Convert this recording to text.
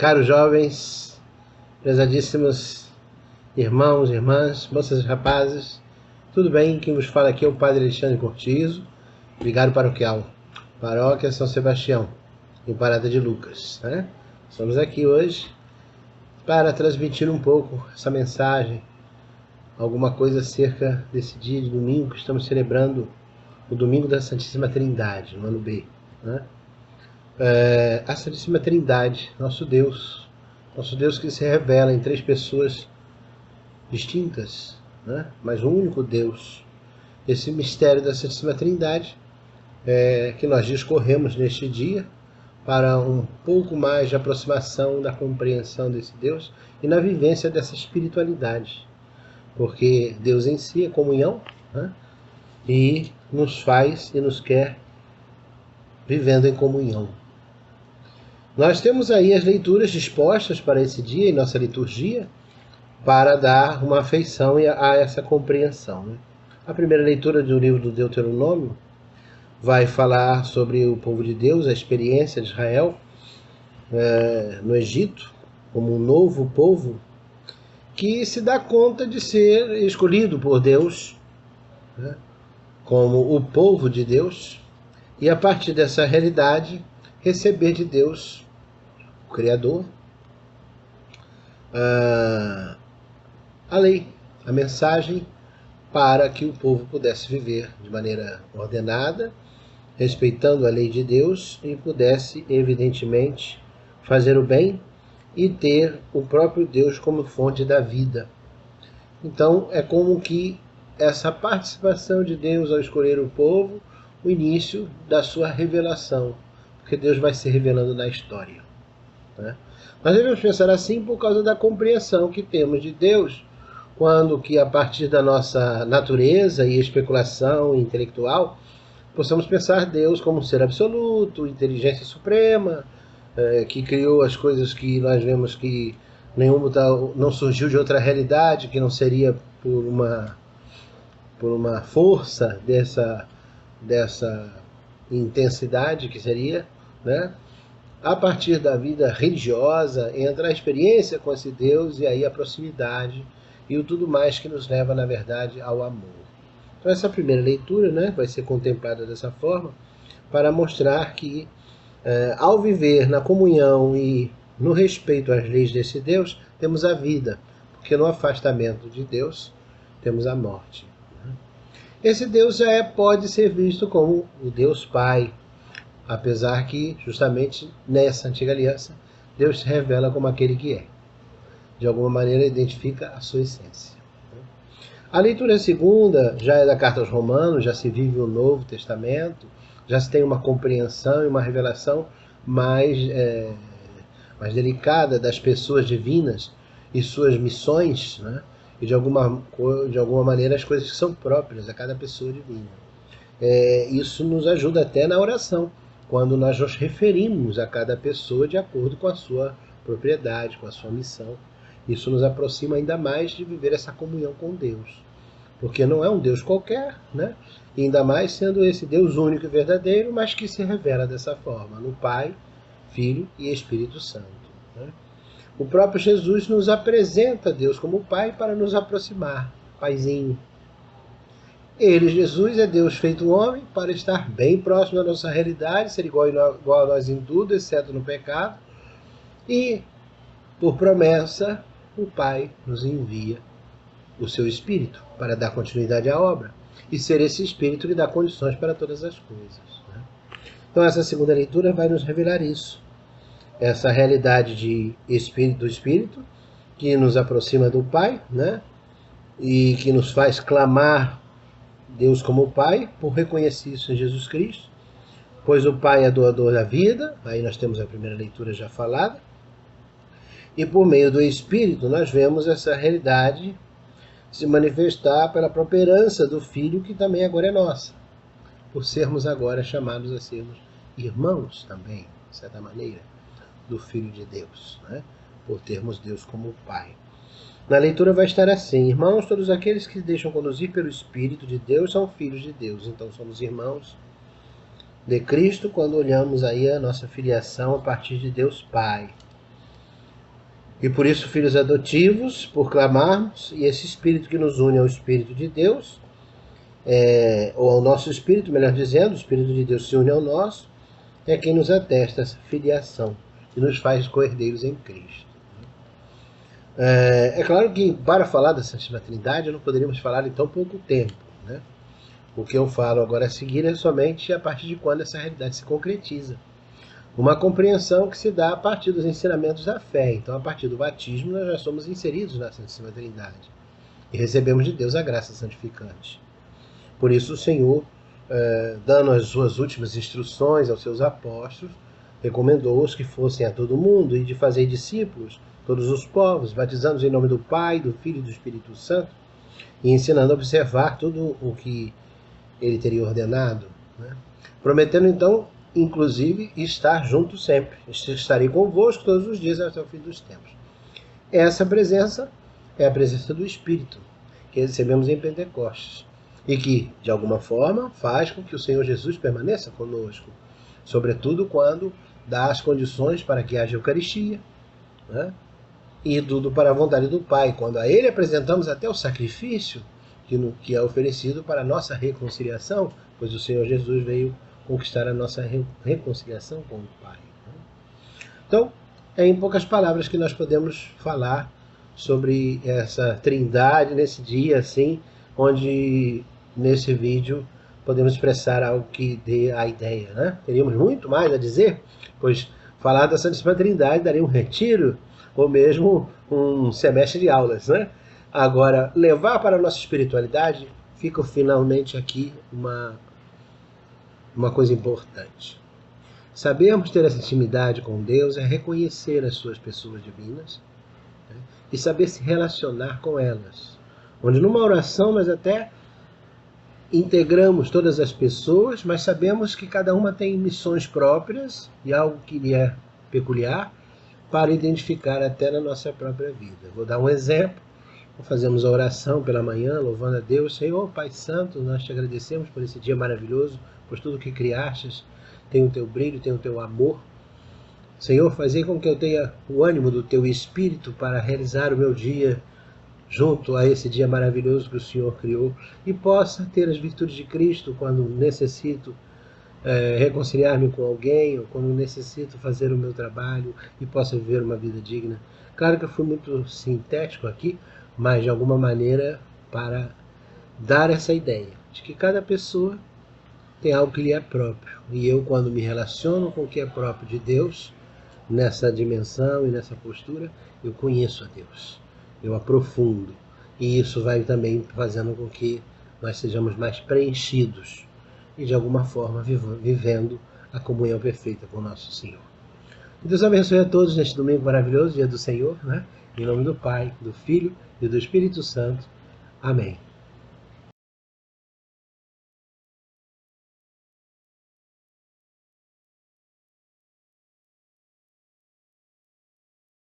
Caros jovens, prezadíssimos irmãos, irmãs, moças e rapazes, tudo bem? Quem vos fala aqui é o Padre Alexandre Cortizo, vigário paroquial, Paróquia São Sebastião, em Parada de Lucas. Estamos aqui hoje para transmitir um pouco essa mensagem, alguma coisa acerca desse dia de domingo que estamos celebrando, o Domingo da Santíssima Trindade, no ano B. A Santíssima Trindade, nosso Deus que se revela em três pessoas distintas, mas um único Deus. Esse mistério da Santíssima Trindade que nós discorremos neste dia para um pouco mais de aproximação da compreensão desse Deus e na vivência dessa espiritualidade, porque Deus em si é comunhão, e nos faz e nos quer vivendo em comunhão. Nós temos aí as leituras dispostas para esse dia em nossa liturgia para dar uma afeição a essa compreensão. A primeira leitura do livro do Deuteronômio vai falar sobre o povo de Deus, a experiência de Israel no Egito, como um novo povo que se dá conta de ser escolhido por Deus, como o povo de Deus, e a partir dessa realidade receber de Deus, o Criador, a lei, a mensagem para que o povo pudesse viver de maneira ordenada, respeitando a lei de Deus e pudesse, evidentemente, fazer o bem e ter o próprio Deus como fonte da vida. Então, é como que essa participação de Deus ao escolher o povo, o início da sua revelação, porque Deus vai se revelando na história. Nós devemos pensar assim por causa da compreensão que temos de Deus, quando que a partir da nossa natureza e especulação intelectual, possamos pensar Deus como um ser absoluto, inteligência suprema, que criou as coisas que nós vemos que nenhuma não surgiu de outra realidade, que não seria por uma força dessa intensidade que seria, A partir da vida religiosa entra a experiência com esse Deus e aí a proximidade e o tudo mais que nos leva, na verdade, ao amor. Então essa primeira leitura vai ser contemplada dessa forma para mostrar que ao viver na comunhão e no respeito às leis desse Deus, temos a vida, porque no afastamento de Deus temos a morte. Esse Deus já pode ser visto como o Deus Pai, apesar que, justamente nessa antiga aliança, Deus se revela como aquele que é. De alguma maneira, identifica a sua essência. A leitura segunda já é da Carta aos Romanos, já se vive o Novo Testamento, já se tem uma compreensão e uma revelação mais delicada das pessoas divinas e suas missões, e de alguma maneira as coisas que são próprias a cada pessoa divina. Isso nos ajuda até na oração, quando nós nos referimos a cada pessoa de acordo com a sua propriedade, com a sua missão. Isso nos aproxima ainda mais de viver essa comunhão com Deus, porque não é um Deus qualquer, E ainda mais sendo esse Deus único e verdadeiro, mas que se revela dessa forma, no Pai, Filho e Espírito Santo. O próprio Jesus nos apresenta Deus como Pai para nos aproximar, Paizinho. Ele, Jesus, é Deus feito homem para estar bem próximo da nossa realidade, ser igual a nós em tudo, exceto no pecado. E, por promessa, o Pai nos envia o seu Espírito para dar continuidade à obra e ser esse Espírito que dá condições para todas as coisas. Então essa segunda leitura vai nos revelar isso, essa realidade do Espírito que nos aproxima do Pai, e que nos faz clamar Deus como Pai, por reconhecer isso em Jesus Cristo, pois o Pai é doador da vida, aí nós temos a primeira leitura já falada, e por meio do Espírito nós vemos essa realidade se manifestar pela própria herança do Filho, que também agora é nossa, por sermos agora chamados a sermos irmãos também, de certa maneira, do Filho de Deus, por termos Deus como Pai. Na leitura vai estar assim: irmãos, todos aqueles que se deixam conduzir pelo Espírito de Deus são filhos de Deus. Então somos irmãos de Cristo quando olhamos aí a nossa filiação a partir de Deus Pai. E por isso, filhos adotivos, por clamarmos, e esse Espírito que nos une ao Espírito de Deus, ou ao nosso Espírito, melhor dizendo, o Espírito de Deus se une ao nosso, é quem nos atesta essa filiação e nos faz co-herdeiros em Cristo. É claro que para falar da Santíssima Trindade não poderíamos falar em tão pouco tempo, né? O que eu falo agora a seguir é somente a partir de quando essa realidade se concretiza. Uma compreensão que se dá a partir dos ensinamentos da fé. Então, a partir do batismo, nós já somos inseridos na Santíssima Trindade e recebemos de Deus a graça santificante. Por isso, o Senhor, dando as suas últimas instruções aos seus apóstolos, recomendou-os que fossem a todo mundo e de fazer discípulos, todos os povos, batizando-os em nome do Pai, do Filho e do Espírito Santo, e ensinando a observar tudo o que ele teria ordenado, né? Prometendo, então, inclusive, estar junto sempre. Estarei convosco todos os dias até o fim dos tempos. Essa presença é a presença do Espírito, que recebemos em Pentecostes, e que, de alguma forma, faz com que o Senhor Jesus permaneça conosco, sobretudo quando dá as condições para que haja Eucaristia, né? E tudo para a vontade do Pai, quando a Ele apresentamos até o sacrifício que é oferecido para a nossa reconciliação, pois o Senhor Jesus veio conquistar a nossa reconciliação com o Pai. Então, é em poucas palavras que nós podemos falar sobre essa trindade nesse dia, assim, onde nesse vídeo podemos expressar algo que dê a ideia, né? Teríamos muito mais a dizer, pois falar da Santíssima Trindade daria um retiro ou mesmo um semestre de aulas, né? Agora, levar para a nossa espiritualidade, fica finalmente aqui uma coisa importante. Sabermos ter essa intimidade com Deus é reconhecer as suas pessoas divinas, né? E saber se relacionar com elas. Onde numa oração nós até integramos todas as pessoas, mas sabemos que cada uma tem missões próprias e algo que lhe é peculiar para identificar até na nossa própria vida. Vou dar um exemplo. Fazemos a oração pela manhã, louvando a Deus. Senhor, Pai Santo, nós te agradecemos por esse dia maravilhoso, por tudo que criastes, tem o teu brilho, tem o teu amor. Senhor, fazei com que eu tenha o ânimo do teu Espírito para realizar o meu dia junto a esse dia maravilhoso que o Senhor criou e possa ter as virtudes de Cristo quando necessito reconciliar-me com alguém ou quando necessito fazer o meu trabalho e possa viver uma vida digna. Claro que eu fui muito sintético aqui, mas de alguma maneira para dar essa ideia de que cada pessoa tem algo que lhe é próprio. E eu, quando me relaciono com o que é próprio de Deus, nessa dimensão e nessa postura, eu conheço a Deus, eu aprofundo. E isso vai também fazendo com que nós sejamos mais preenchidos e, de alguma forma, vivendo a comunhão perfeita com o nosso Senhor. Deus abençoe a todos neste domingo maravilhoso, dia do Senhor, né? Em nome do Pai, do Filho e do Espírito Santo. Amém.